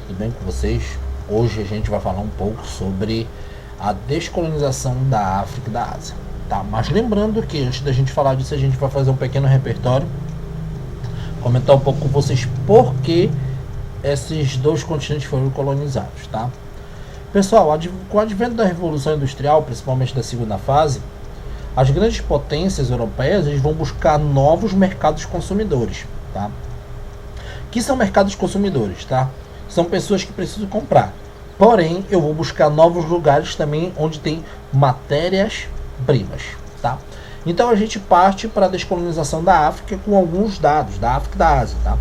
tudo bem com vocês? Hoje a gente vai falar um pouco sobre a descolonização da África e da Ásia, tá? Mas lembrando que antes da gente falar disso, a gente vai fazer um pequeno repertório, comentar um pouco com vocês por que esses dois continentes foram colonizados, tá? Pessoal, com o advento da Revolução Industrial, principalmente da segunda fase, as grandes potências europeias eles vão buscar novos mercados consumidores, tá? Que são mercados consumidores, tá? São pessoas que precisam comprar. Porém, eu vou buscar novos lugares também onde tem matérias-primas, tá? Então a gente parte para a descolonização da África com alguns dados da África e da Ásia, tá?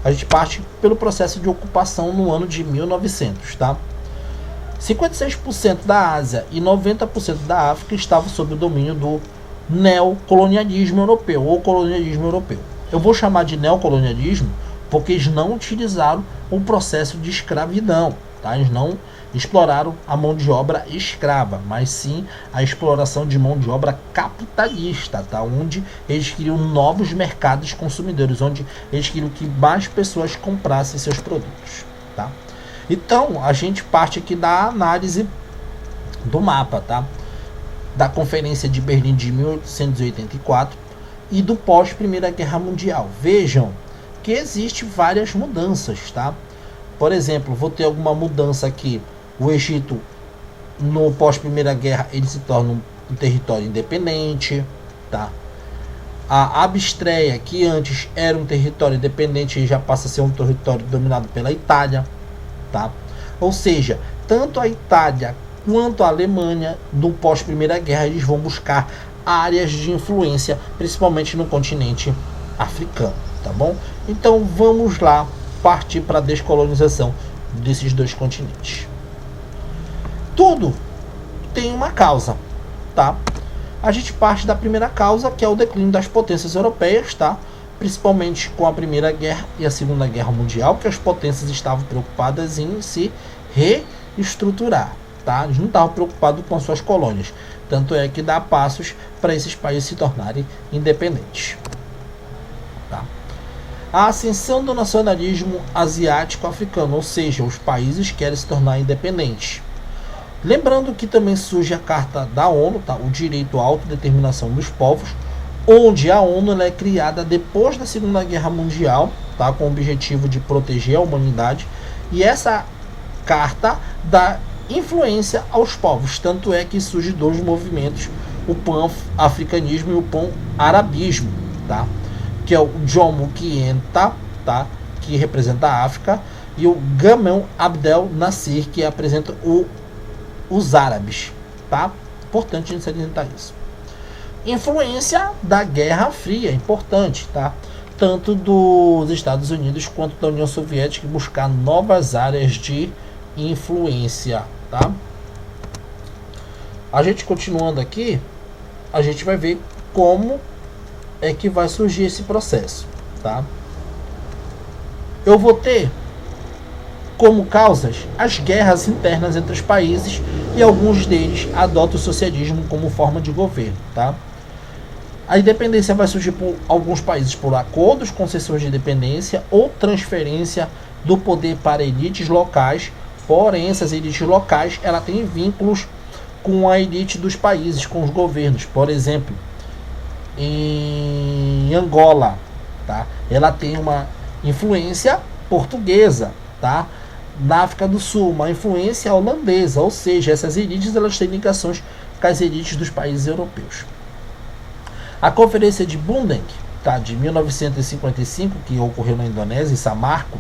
A gente parte pelo processo de ocupação no ano de 1900, tá? 56% da Ásia e 90% da África estavam sob o domínio do neocolonialismo europeu ou colonialismo europeu. Eu vou chamar de neocolonialismo porque eles não utilizaram o processo de escravidão, tá? Eles não exploraram a mão de obra escrava, mas sim a exploração de mão de obra capitalista, tá? Onde eles queriam novos mercados consumidores, onde eles queriam que mais pessoas comprassem seus produtos, tá? Então, a gente parte aqui da análise do mapa, tá? Da Conferência de Berlim de 1884 e do pós-Primeira Guerra Mundial. Vejam que existe várias mudanças, tá? Por exemplo, vou ter alguma mudança aqui. O Egito, no pós-Primeira Guerra, ele se torna um território independente, tá? A Abstreia, que antes era um território independente, já passa a ser um território dominado pela Itália, tá? Ou seja, tanto a Itália quanto a Alemanha, no pós-Primeira Guerra, eles vão buscar áreas de influência, principalmente no continente africano, tá bom? Então vamos lá partir para a descolonização desses dois continentes. Tudo tem uma causa, tá? A gente parte da primeira causa, que é o declínio das potências europeias, tá? Principalmente com a Primeira Guerra e a Segunda Guerra Mundial, que as potências estavam preocupadas em se reestruturar, tá? Eles não estavam preocupados com as suas colônias. Tanto é que dá passos para esses países se tornarem independentes, tá? A ascensão do nacionalismo asiático-africano, ou seja, os países querem se tornar independentes. Lembrando que também surge a Carta da ONU, tá? O direito à autodeterminação dos povos, onde a ONU ela é criada depois da Segunda Guerra Mundial, tá? Com o objetivo de proteger a humanidade, e essa carta dá influência aos povos, tanto é que surgem dois movimentos, o pan-africanismo e o pan-arabismo, tá? Que é o Jomo Kenyatta, tá? Que representa a África, e o Gamal Abdel Nasser, que apresenta os árabes, tá? Importante a gente salientar isso. Influência da Guerra Fria, importante, tá? Tanto dos Estados Unidos quanto da União Soviética buscar novas áreas de influência, tá? A gente continuando aqui, a gente vai ver como é que vai surgir esse processo, tá? Eu vou ter como causas as guerras internas entre os países e alguns deles adotam o socialismo como forma de governo, tá? A independência vai surgir por alguns países por acordos, concessões de independência ou transferência do poder para elites locais. Porém, essas elites locais ela tem vínculos com a elite dos países, com os governos. Por exemplo, em Angola, tá? Ela tem uma influência portuguesa, tá? Na África do Sul, uma influência holandesa, ou seja, essas elites elas têm ligações com as elites dos países europeus. A Conferência de Bundag, tá, de 1955, que ocorreu na Indonésia, em Samarco,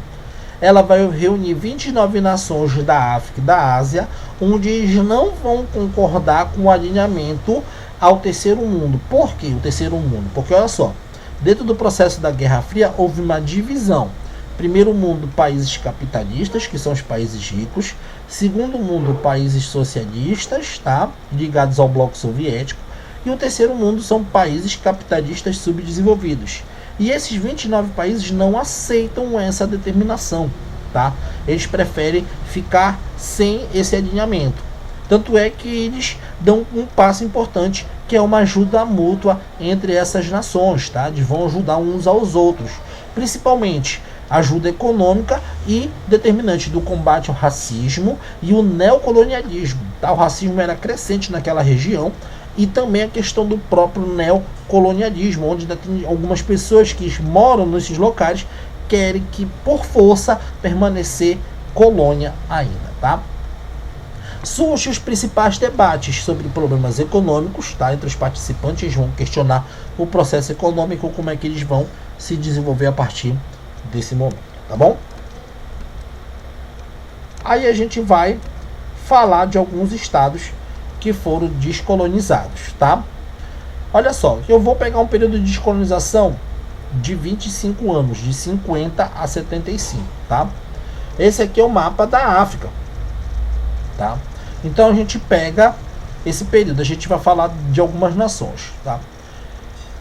ela vai reunir 29 nações da África e da Ásia, onde eles não vão concordar com o alinhamento ao terceiro mundo. Por que o terceiro mundo? Porque, olha só, dentro do processo da Guerra Fria, houve uma divisão. Primeiro mundo, países capitalistas, que são os países ricos. Segundo mundo, países socialistas, tá, ligados ao bloco soviético. E o terceiro mundo são países capitalistas subdesenvolvidos. E esses 29 países não aceitam essa determinação, tá? Eles preferem ficar sem esse alinhamento. Tanto é que eles dão um passo importante, que é uma ajuda mútua entre essas nações, tá? Eles vão ajudar uns aos outros. Principalmente ajuda econômica e determinante do combate ao racismo e o neocolonialismo. Tá? O racismo era crescente naquela região e também a questão do próprio neocolonialismo, onde tem algumas pessoas que moram nesses locais querem que, por força, permanecer colônia ainda. Tá? Surgem os principais debates sobre problemas econômicos, tá? Entre os participantes, eles vão questionar o processo econômico, como é que eles vão se desenvolver a partir desse momento, tá bom? Aí a gente vai falar de alguns estados que foram descolonizados, tá? Olha só, eu vou pegar um período de descolonização de 25 anos, de 50 a 75, tá? Esse aqui é o mapa da África, tá? Então a gente pega esse período, a gente vai falar de algumas nações, tá?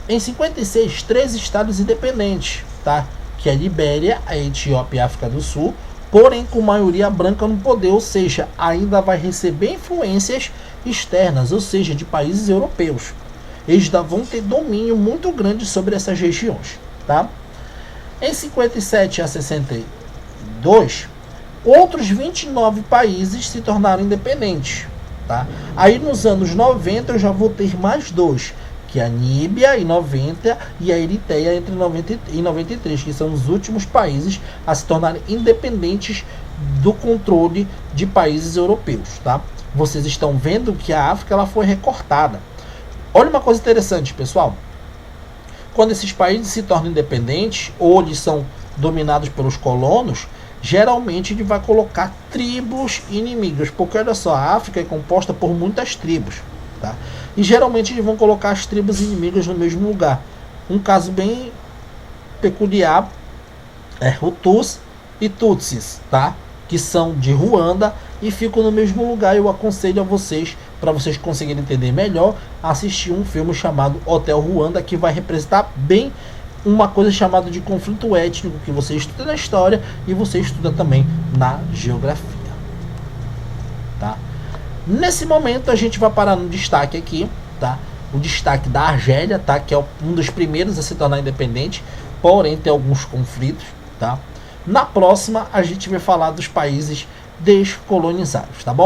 Em 56, 3 estados independentes, tá? Que é a Libéria, a Etiópia e a África do Sul, porém com maioria branca no poder, ou seja, ainda vai receber influências externas, ou seja, de países europeus. Eles vão ter domínio muito grande sobre essas regiões, tá? Em 57 a 62, outros 29 países se tornaram independentes, tá? Aí nos anos 90 eu já vou ter mais 2, que é a Níbia em 90 e a Eritreia entre 90 e 93, que são os últimos países a se tornarem independentes do controle de países europeus, tá? Vocês estão vendo que a África ela foi recortada. Olha uma coisa interessante, pessoal. Quando esses países se tornam independentes ou eles são dominados pelos colonos, geralmente ele vai colocar tribos inimigas, porque olha só, a África é composta por muitas tribos, tá? E geralmente eles vão colocar as tribos inimigas no mesmo lugar. Um caso bem peculiar é Hutus e Tutsis, tá? Que são de Ruanda e ficam no mesmo lugar. Eu aconselho a vocês, para vocês conseguirem entender melhor, assistir um filme chamado Hotel Ruanda, que vai representar bem uma coisa chamada de conflito étnico, que você estuda na história e você estuda também na geografia, tá? Nesse momento a gente vai parar no destaque aqui, tá? O destaque da Argélia, tá? Que é um dos primeiros a se tornar independente, porém tem alguns conflitos, tá? Na próxima a gente vai falar dos países descolonizados, tá bom?